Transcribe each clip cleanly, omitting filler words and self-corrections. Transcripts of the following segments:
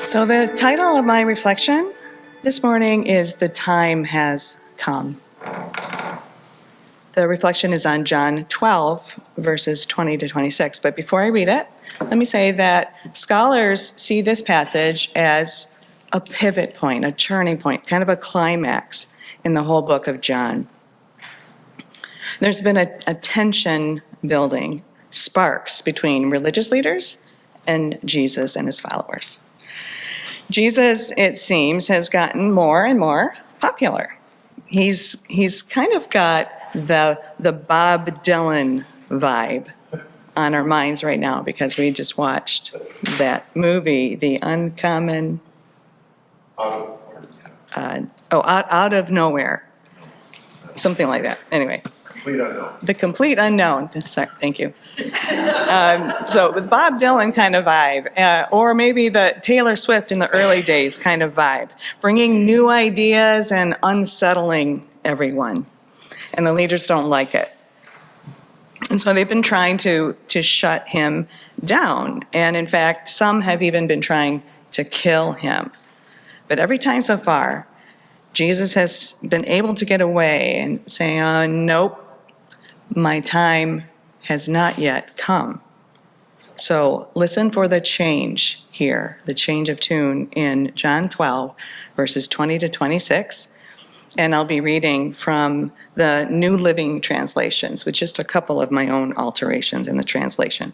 So the title of my reflection this morning is "The Time Has Come." The reflection is on John 12, verses 20 to 26. But before I read it, let me say that scholars see this passage as a pivot point, a turning point, kind of a climax in the whole book of John. There's been a tension building, sparks between religious leaders and Jesus and his followers. Jesus, it seems, has gotten more and more popular. He's kind of got the Bob Dylan vibe on our minds right now because we just watched that movie, The Uncommon... Out of Nowhere. Something like that. Anyway. Complete unknown. The Complete Unknown. Sorry, thank you. So with Bob Dylan kind of vibe, or maybe the Taylor Swift in the early days kind of vibe, bringing new ideas and unsettling everyone. And the leaders don't like it. And so they've been trying to shut him down. And in fact, some have even been trying to kill him. But every time so far, Jesus has been able to get away and say, nope, my time has not yet come. So listen for the change here, the change of tune in John 12, verses 20 to 26. And I'll be reading from the New Living Translations, with just a couple of my own alterations in the translation.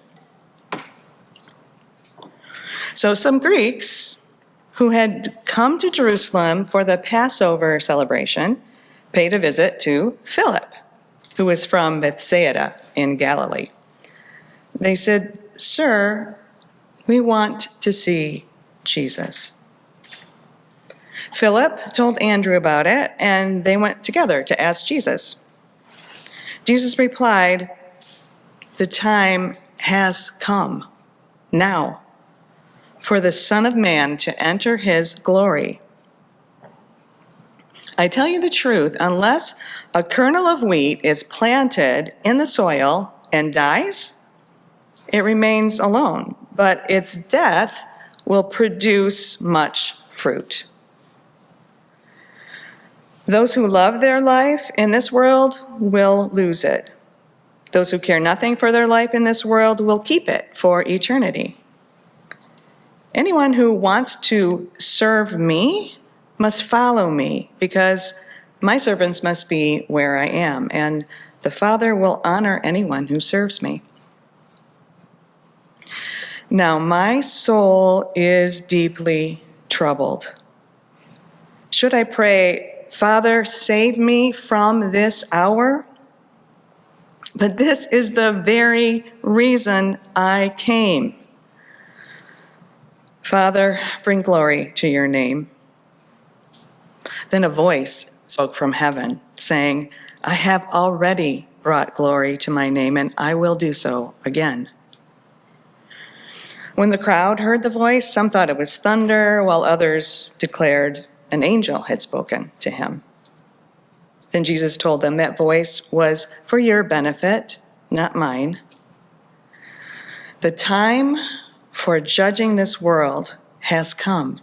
So some Greeks who had come to Jerusalem for the Passover celebration paid a visit to Philip, who was from Bethsaida in Galilee. They said, "Sir, we want to see Jesus." Philip told Andrew about it, and they went together to ask Jesus. Jesus replied, "The time has come now for the Son of Man to enter his glory. I tell you the truth, unless a kernel of wheat is planted in the soil and dies, it remains alone, but its death will produce much fruit. Those who love their life in this world will lose it. Those who care nothing for their life in this world will keep it for eternity. Anyone who wants to serve me must follow me, because my servants must be where I am, and the Father will honor anyone who serves me. Now my soul is deeply troubled. Should I pray, 'Father, save me from this hour'? But this is the very reason I came. Father, bring glory to your name." Then a voice spoke from heaven, saying, "I have already brought glory to my name, and I will do so again." When the crowd heard the voice, some thought it was thunder, while others declared an angel had spoken to him. Then Jesus told them that voice was for your benefit, not mine. The time for judging this world has come,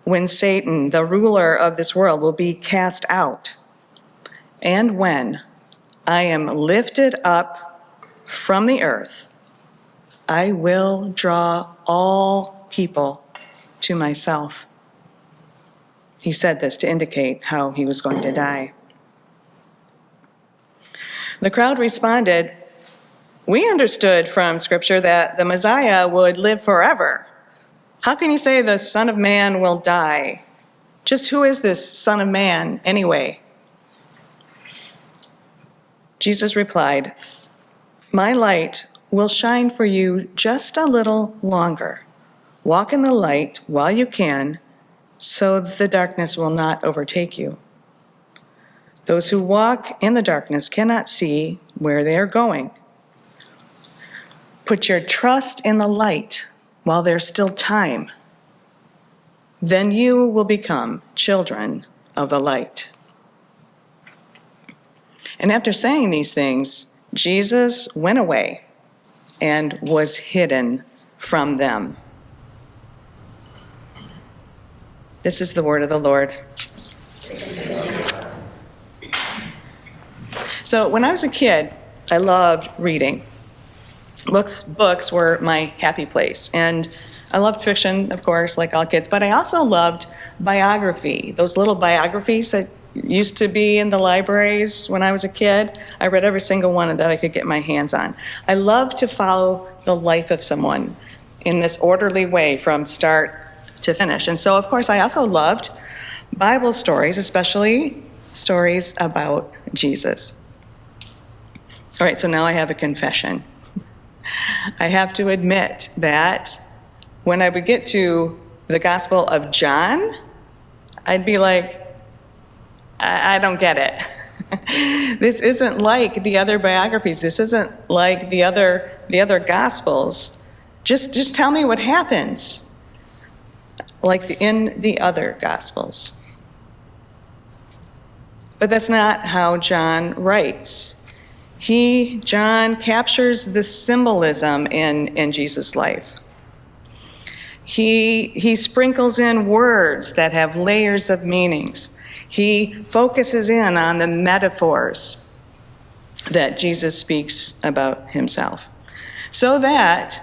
when Satan, the ruler of this world, will be cast out, and when I am lifted up from the earth, I will draw all people to myself. He said this to indicate how he was going to die. The crowd responded, "We understood from Scripture that the Messiah would live forever. How can you say the Son of Man will die? Just who is this Son of Man anyway?" Jesus replied, "My light will shine for you just a little longer. Walk in the light while you can, so the darkness will not overtake you. Those who walk in the darkness cannot see where they are going. Put your trust in the light while there's still time. Then you will become children of the light." And after saying these things, Jesus went away and was hidden from them. This is the word of the Lord. So when I was a kid, I loved reading. Books were my happy place. And I loved fiction, of course, like all kids, but I also loved biography, those little biographies that used to be in the libraries when I was a kid. I read every single one that I could get my hands on. I loved to follow the life of someone in this orderly way from start to finish. And so, of course, I also loved Bible stories, especially stories about Jesus. All right, so now I have a confession. I have to admit that when I would get to the Gospel of John, I'd be like, I don't get it. This isn't like the other biographies. This isn't like the other Gospels. Just tell me what happens, like in the other Gospels. But that's not how John writes. John captures the symbolism in Jesus' life. He sprinkles in words that have layers of meanings. He focuses in on the metaphors that Jesus speaks about himself. So that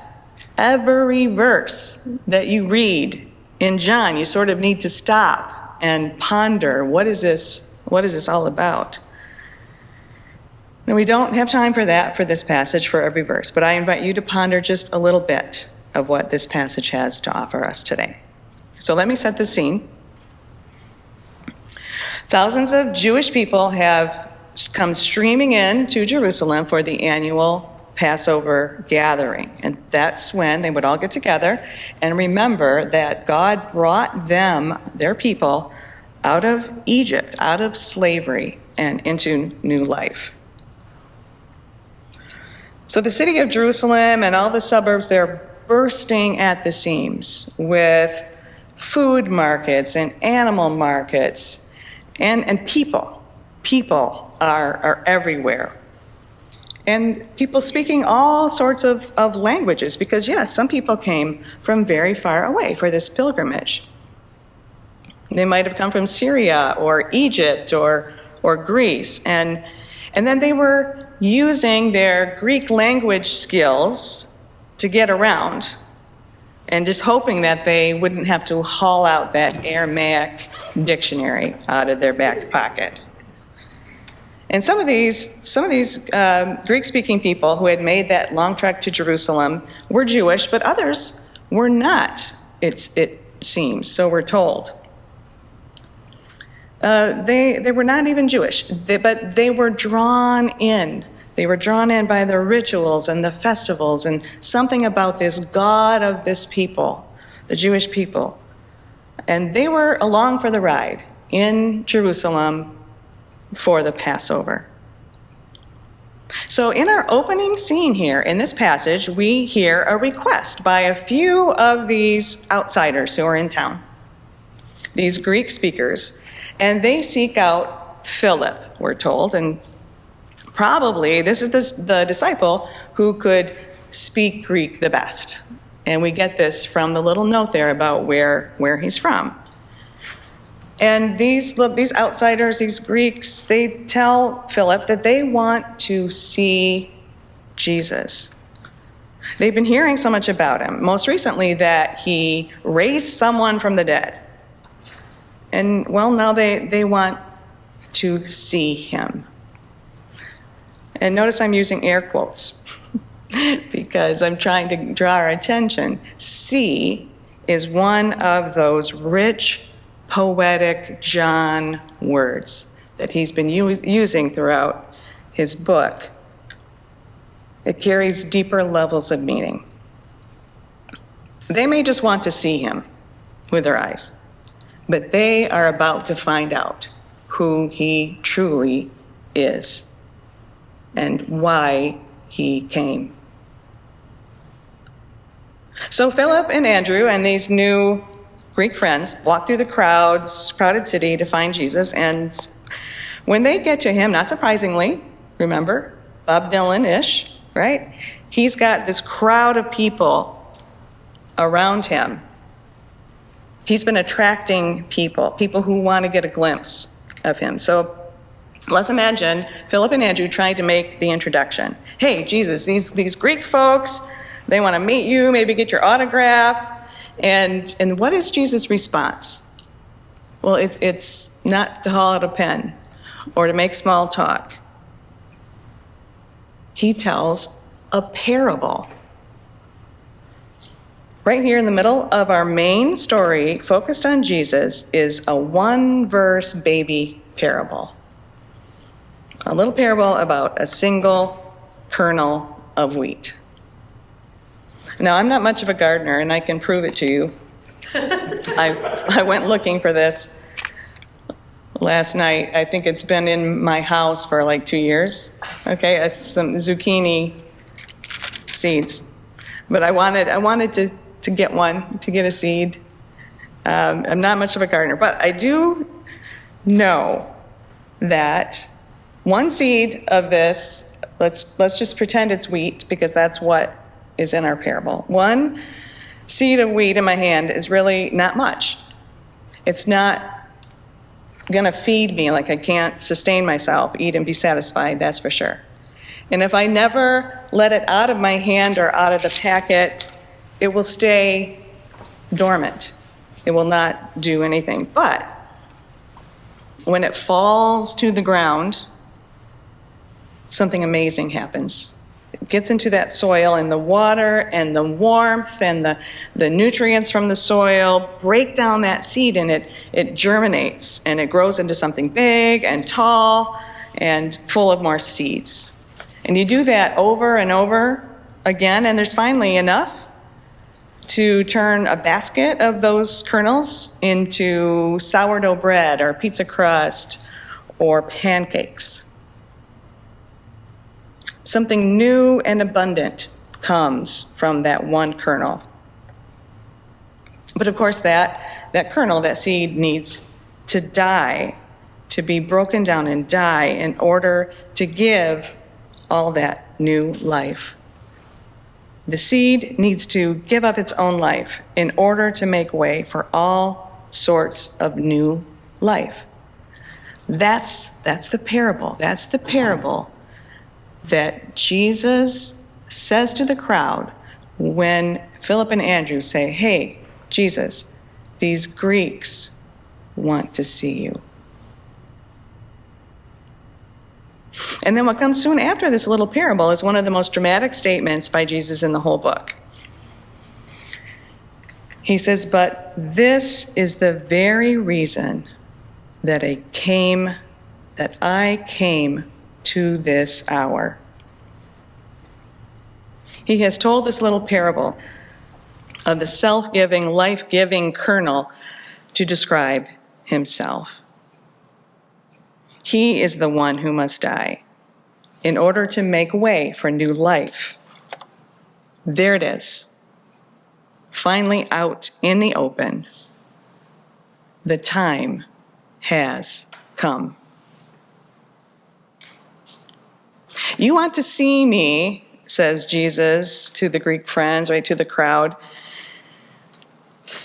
every verse that you read in John, you sort of need to stop and ponder, what is this all about? Now, we don't have time for that for this passage, for every verse, but I invite you to ponder just a little bit of what this passage has to offer us today. So let me set the scene. Thousands of Jewish people have come streaming in to Jerusalem for the annual Passover gathering. And that's when they would all get together and remember that God brought them, their people, out of Egypt, out of slavery, and into new life. So the city of Jerusalem and all the suburbs, they're bursting at the seams with food markets and animal markets, and people. People are everywhere. And people speaking all sorts of languages, because yes, some people came from very far away for this pilgrimage. They might have come from Syria or Egypt or Greece, and then they were using their Greek language skills to get around, and just hoping that they wouldn't have to haul out that Aramaic dictionary out of their back pocket. And some of these Greek-speaking people who had made that long trek to Jerusalem were Jewish, but others were not, it seems, so we're told. They were not even Jewish, but they were drawn in. They were drawn in by the rituals and the festivals and something about this God of this people, the Jewish people. And they were along for the ride in Jerusalem for the Passover. So in our opening scene here in this passage, we hear a request by a few of these outsiders who are in town, these Greek speakers, and they seek out Philip, we're told, and probably this is the disciple who could speak Greek the best. And we get this from the little note there about where he's from. And these outsiders, these Greeks, they tell Philip that they want to see Jesus. They've been hearing so much about him, most recently that he raised someone from the dead. And well, now they want to see him. And notice I'm using air quotes because I'm trying to draw our attention. See is one of those rich, poetic John words that he's been using throughout his book. It carries deeper levels of meaning. They may just want to see him with their eyes, but they are about to find out who he truly is and why he came. So Philip and Andrew and these new Greek friends walk through the crowded city to find Jesus, and when they get to him, not surprisingly, remember, Bob Dylan-ish, right? He's got this crowd of people around him. He's been attracting people who want to get a glimpse of him. So let's imagine Philip and Andrew trying to make the introduction. Hey, Jesus, these Greek folks, they want to meet you, maybe get your autograph. And what is Jesus' response? Well, it's not to haul out a pen or to make small talk. He tells a parable. Right here in the middle of our main story, focused on Jesus, is a one-verse baby parable. A little parable about a single kernel of wheat. Now, I'm not much of a gardener, and I can prove it to you. I went looking for this last night. I think it's been in my house for like 2 years. Okay, some zucchini seeds. But I wanted to get one, to get a seed. I'm not much of a gardener, but I do know that one seed of this, let's just pretend it's wheat, because that's what is in our parable. One seed of wheat in my hand is really not much. It's not going to feed me, like I can't sustain myself, eat and be satisfied, that's for sure. And if I never let it out of my hand or out of the packet, it will stay dormant. It will not do anything. But when it falls to the ground, something amazing happens. It gets into that soil, and the water and the warmth and the nutrients from the soil break down that seed, and it germinates, and it grows into something big and tall and full of more seeds. And you do that over and over again, and there's finally enough to turn a basket of those kernels into sourdough bread or pizza crust or pancakes. Something new and abundant comes from that one kernel. But of course, that kernel, that seed, needs to die, to be broken down and die in order to give all that new life. The seed needs to give up its own life in order to make way for all sorts of new life. That's the parable. That's the parable that Jesus says to the crowd when Philip and Andrew say, hey, Jesus, these Greeks want to see you. And then what comes soon after this little parable is one of the most dramatic statements by Jesus in the whole book. He says, but this is the very reason that I came to this hour. He has told this little parable of the self-giving, life-giving kernel to describe himself. He is the one who must die in order to make way for new life. There it is, finally out in the open. The time has come. You want to see me, says Jesus to the Greek friends, right, to the crowd.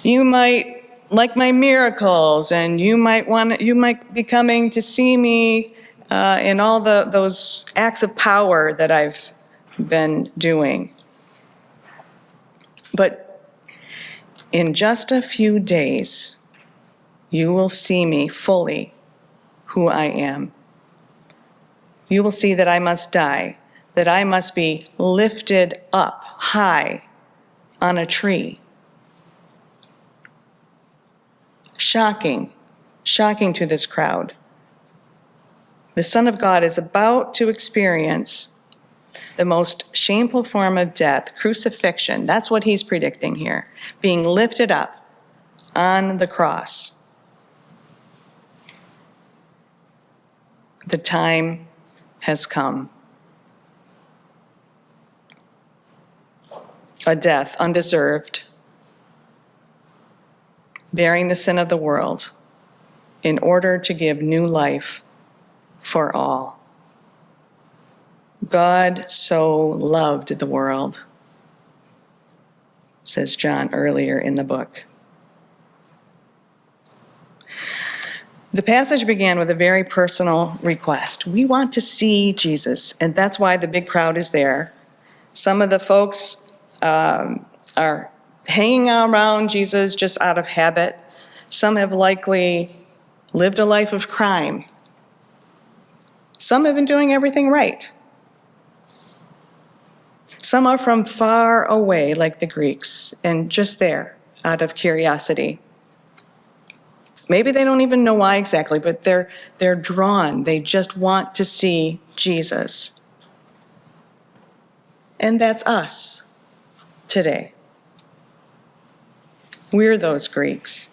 You might like my miracles, and you might be coming to see me in all those acts of power that I've been doing. But in just a few days, you will see me fully who I am. You will see that I must die, that I must be lifted up high on a tree. Shocking to this crowd. The Son of God is about to experience the most shameful form of death, crucifixion. That's what he's predicting here, being lifted up on the cross. The time has come. A death undeserved, bearing the sin of the world in order to give new life for all. God so loved the world, says John earlier in the book. The passage began with a very personal request. We want to see Jesus, and that's why the big crowd is there. Some of the folks are hanging around Jesus just out of habit. Some have likely lived a life of crime. Some have been doing everything right. Some are from far away, like the Greeks, and just there out of curiosity. Maybe they don't even know why exactly, but they're drawn. They just want to see Jesus. And that's us today. We're those Greeks.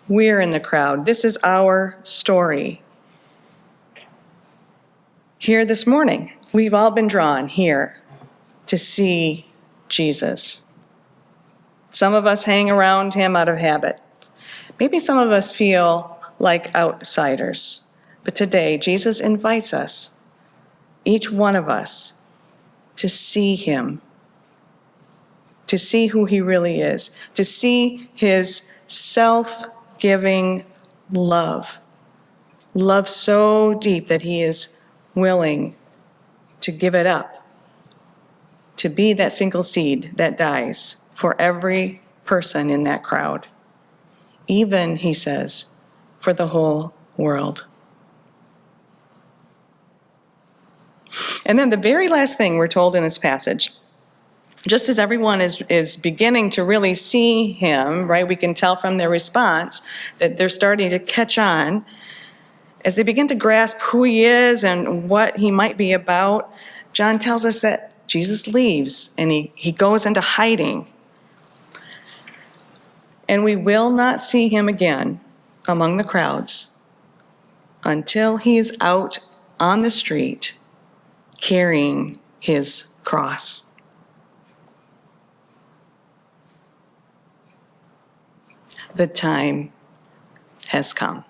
We're in the crowd. This is our story. Here this morning, we've all been drawn here to see Jesus. Some of us hang around him out of habit. Maybe some of us feel like outsiders. But today, Jesus invites us, each one of us, to see him, to see who he really is, to see his self-giving love so deep that he is willing to give it up, to be that single seed that dies for every person in that crowd. Even, he says, for the whole world. And then the very last thing we're told in this passage, just as everyone is beginning to really see him, right? We can tell from their response that they're starting to catch on. As they begin to grasp who he is and what he might be about, John tells us that Jesus leaves and he goes into hiding. And we will not see him again among the crowds until he is out on the street carrying his cross. The time has come.